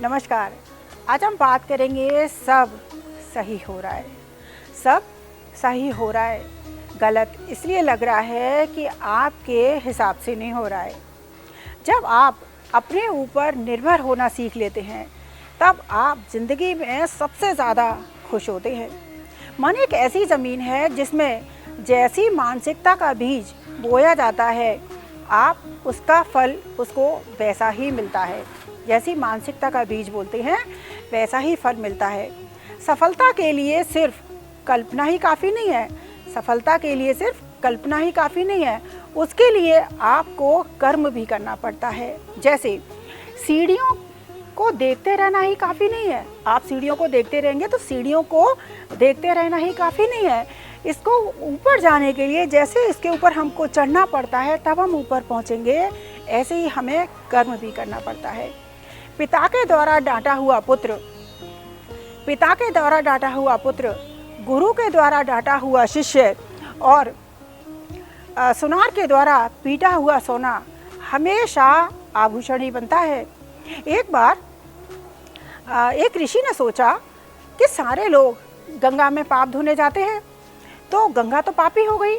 नमस्कार। आज हम बात करेंगे सब सही हो रहा है। सब सही हो रहा है, गलत इसलिए लग रहा है कि आपके हिसाब से नहीं हो रहा है। जब आप अपने ऊपर निर्भर होना सीख लेते हैं तब आप ज़िंदगी में सबसे ज़्यादा खुश होते हैं। मन एक ऐसी ज़मीन है जिसमें जैसी मानसिकता का बीज बोया जाता है आप उसका फल उसको वैसा ही मिलता है। जैसी मानसिकता का बीज बोलते हैं वैसा ही फल मिलता है। सफलता के लिए सिर्फ कल्पना ही काफ़ी नहीं है। सफलता के लिए सिर्फ कल्पना ही काफ़ी नहीं है, उसके लिए आपको कर्म भी करना पड़ता है। जैसे सीढ़ियों को देखते रहना ही काफ़ी नहीं है। आप सीढ़ियों को देखते रहेंगे तो सीढ़ियों को देखते रहना ही काफ़ी नहीं है। इसको ऊपर जाने के लिए जैसे इसके ऊपर हमको चढ़ना पड़ता है तब हम ऊपर पहुंचेंगे, ऐसे ही हमें कर्म भी करना पड़ता है। पिता के द्वारा डांटा हुआ पुत्र, पिता के द्वारा डांटा हुआ पुत्र, गुरु के द्वारा डांटा हुआ शिष्य और सुनार के द्वारा पीटा हुआ सोना हमेशा आभूषण ही बनता है। एक बार एक ऋषि ने सोचा कि सारे लोग गंगा में पाप धोने जाते हैं तो गंगा तो पापी हो गई।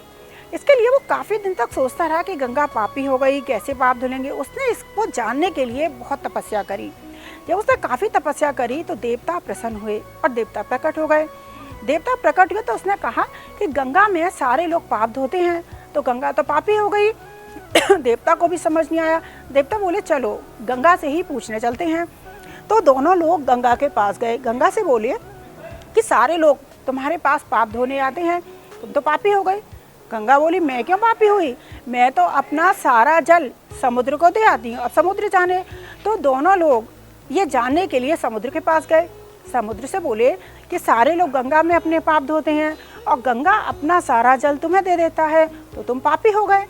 इसके लिए वो काफ़ी दिन तक सोचता रहा कि गंगा पापी हो गई, कैसे पाप धुलेंगे। उसने इसको जानने के लिए बहुत तपस्या करी। जब उसने काफ़ी तपस्या करी तो देवता प्रसन्न हुए और देवता प्रकट हो गए। देवता प्रकट हुए तो उसने कहा कि गंगा में सारे लोग पाप धोते हैं तो गंगा तो पापी हो गई। देवता को भी समझ नहीं आया। देवता बोले चलो गंगा से ही पूछने चलते हैं। तो दोनों लोग गंगा के पास गए। गंगा से बोले कि सारे लोग तुम्हारे पास पाप धोने आते हैं, तुम तो पापी हो गए। गंगा बोली मैं क्यों पापी हुई, मैं तो अपना सारा जल समुद्र को दे आती हूँ, अब समुद्र जाने। तो दोनों लोग ये जानने के लिए समुद्र के पास गए। समुद्र से बोले कि सारे लोग गंगा में अपने पाप धोते हैं और गंगा अपना सारा जल तुम्हें दे देता है तो तुम पापी हो गए।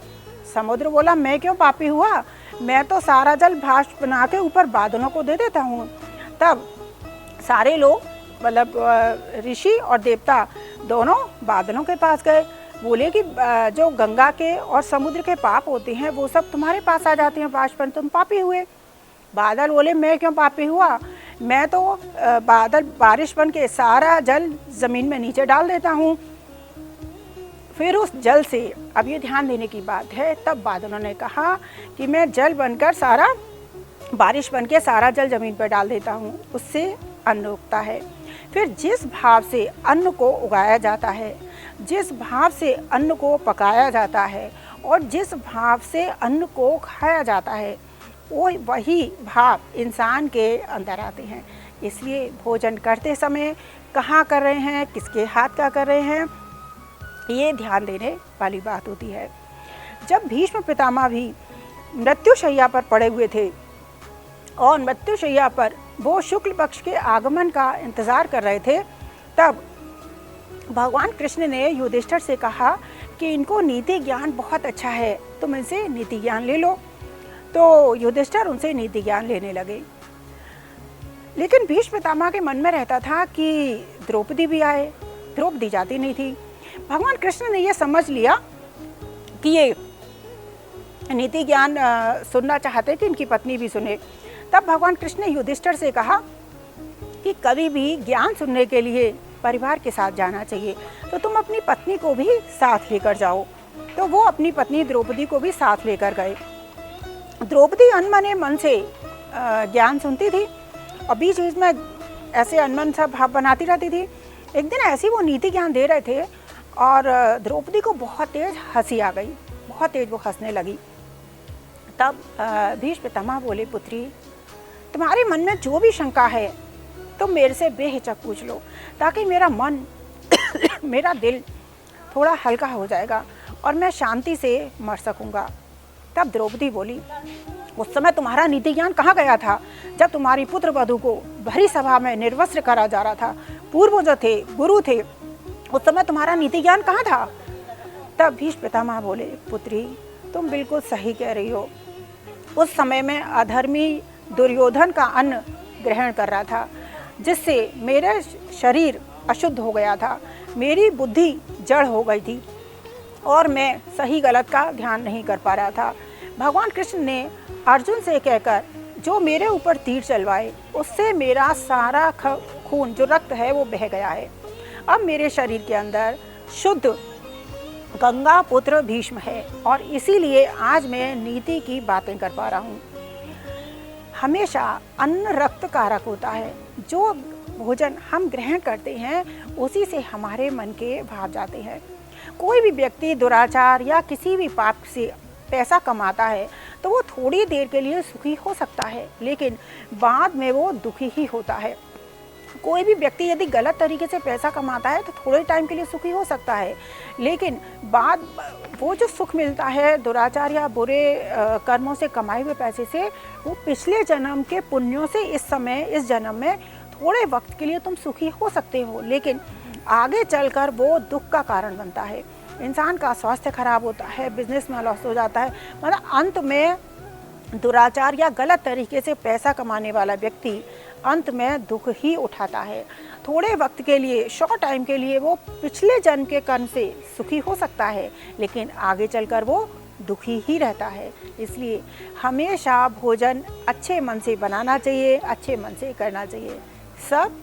समुद्र बोला मैं क्यों पापी हुआ, मैं तो सारा जल भाष्प बना के ऊपर बादलों को दे देता हूँ। तब सारे लोग मतलब ऋषि और देवता दोनों बादलों के पास गए। बोले कि जो गंगा के और समुद्र के पाप होते हैं वो सब तुम्हारे पास आ जाते हैं बाष्पन, तुम पापी हुए। बादल बोले मैं क्यों पापी हुआ, मैं तो बादल बारिश बन के सारा जल ज़मीन में नीचे डाल देता हूँ। फिर उस जल से, अब ये ध्यान देने की बात है, तब बादलों ने कहा कि मैं जल बनकर सारा बारिश बन के सारा जल ज़मीन पर डाल देता हूँ, उससे अन्न उगता है। फिर जिस भाव से अन्न को उगाया जाता है, जिस भाव से अन्न को पकाया जाता है और जिस भाव से अन्न को खाया जाता है वो वही भाव इंसान के अंदर आते हैं। इसलिए भोजन करते समय कहाँ कर रहे हैं, किसके हाथ का कर रहे हैं, ये ध्यान देने वाली बात होती है। जब भीष्म पितामह भी मृत्युशैया पर पड़े हुए थे और मृत्युशैया पर वो शुक्ल पक्ष के आगमन का इंतज़ार कर रहे थे तब भगवान कृष्ण ने युधिष्ठिर से कहा कि इनको नीति ज्ञान बहुत अच्छा है, तुम इनसे नीति ज्ञान ले लो। तो युधिष्ठिर उनसे नीति ज्ञान लेने लगे। लेकिन भीष्म पितामह के मन में रहता था कि द्रौपदी भी आए, द्रौपदी जाती नहीं थी। भगवान कृष्ण ने यह समझ लिया कि ये नीति ज्ञान सुनना चाहते कि इनकी पत्नी भी सुने। तब भगवान कृष्ण ने युधिष्ठिर से कहा कि कभी भी ज्ञान सुनने के लिए परिवार के साथ जाना चाहिए, तो तुम अपनी पत्नी को भी साथ लेकर जाओ। तो वो अपनी पत्नी द्रौपदी को भी साथ लेकर गए। द्रौपदी अनमने मन से ज्ञान सुनती थी और बीच बीच में ऐसे अनमन सा भाव बनाती रहती थी। एक दिन ऐसी वो नीति ज्ञान दे रहे थे और द्रौपदी को बहुत तेज हंसी आ गई, बहुत तेज वो हंसने लगी। तब भीष्म पितामह बोले पुत्री, तुम्हारे मन में जो भी शंका है तुम मेरे से बेहिचक पूछ लो, ताकि मेरा मन मेरा दिल थोड़ा हल्का हो जाएगा और मैं शांति से मर सकूंगा। तब द्रौपदी बोली उस समय तुम्हारा नीति ज्ञान कहाँ गया था, जब तुम्हारी पुत्र वधू को भरी सभा में निर्वस्त्र करा जा रहा था, पूर्व जो थे गुरु थे, उस समय तुम्हारा नीति ज्ञान कहाँ था। तब भीष्म पितामह बोले पुत्री तुम बिल्कुल सही कह रही हो, उस समय में अधर्मी दुर्योधन का अन्न ग्रहण कर रहा था जिससे मेरा शरीर अशुद्ध हो गया था, मेरी बुद्धि जड़ हो गई थी और मैं सही गलत का ध्यान नहीं कर पा रहा था। भगवान कृष्ण ने अर्जुन से कहकर जो मेरे ऊपर तीर चलवाए उससे मेरा सारा खून जो रक्त है वो बह गया है। अब मेरे शरीर के अंदर शुद्ध गंगा पुत्र भीष्म है और इसीलिए आज मैं नीति की बातें कर पा रहा हूँ। हमेशा अन्न रक्त कारक होता है। जो भोजन हम ग्रहण करते हैं उसी से हमारे मन के भाव जाते हैं। कोई भी व्यक्ति दुराचार या किसी भी पाप से पैसा कमाता है तो वो थोड़ी देर के लिए सुखी हो सकता है, लेकिन बाद में वो दुखी ही होता है। कोई भी व्यक्ति यदि गलत तरीके से पैसा कमाता है तो थोड़े टाइम के लिए सुखी हो सकता है, लेकिन बाद वो जो सुख मिलता है दुराचार या बुरे कर्मों से कमाए हुए पैसे से, वो पिछले जन्म के पुण्यों से इस जन्म में थोड़े वक्त के लिए तुम सुखी हो सकते हो, लेकिन आगे चलकर वो दुख का कारण बनता है। इंसान का स्वास्थ्य खराब होता है, बिजनेस में लॉस हो जाता है, मतलब अंत में दुराचार या गलत तरीके से पैसा कमाने वाला व्यक्ति अंत में दुख ही उठाता है। थोड़े वक्त के लिए, शॉर्ट टाइम के लिए वो पिछले जन्म के कर्म से सुखी हो सकता है, लेकिन आगे चलकर वो दुखी ही रहता है। इसलिए हमेशा भोजन अच्छे मन से बनाना चाहिए, अच्छे मन से करना चाहिए। सब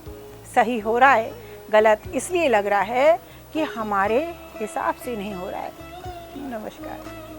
सही हो रहा है, गलत इसलिए लग रहा है कि हमारे हिसाब से नहीं हो रहा है। नमस्कार।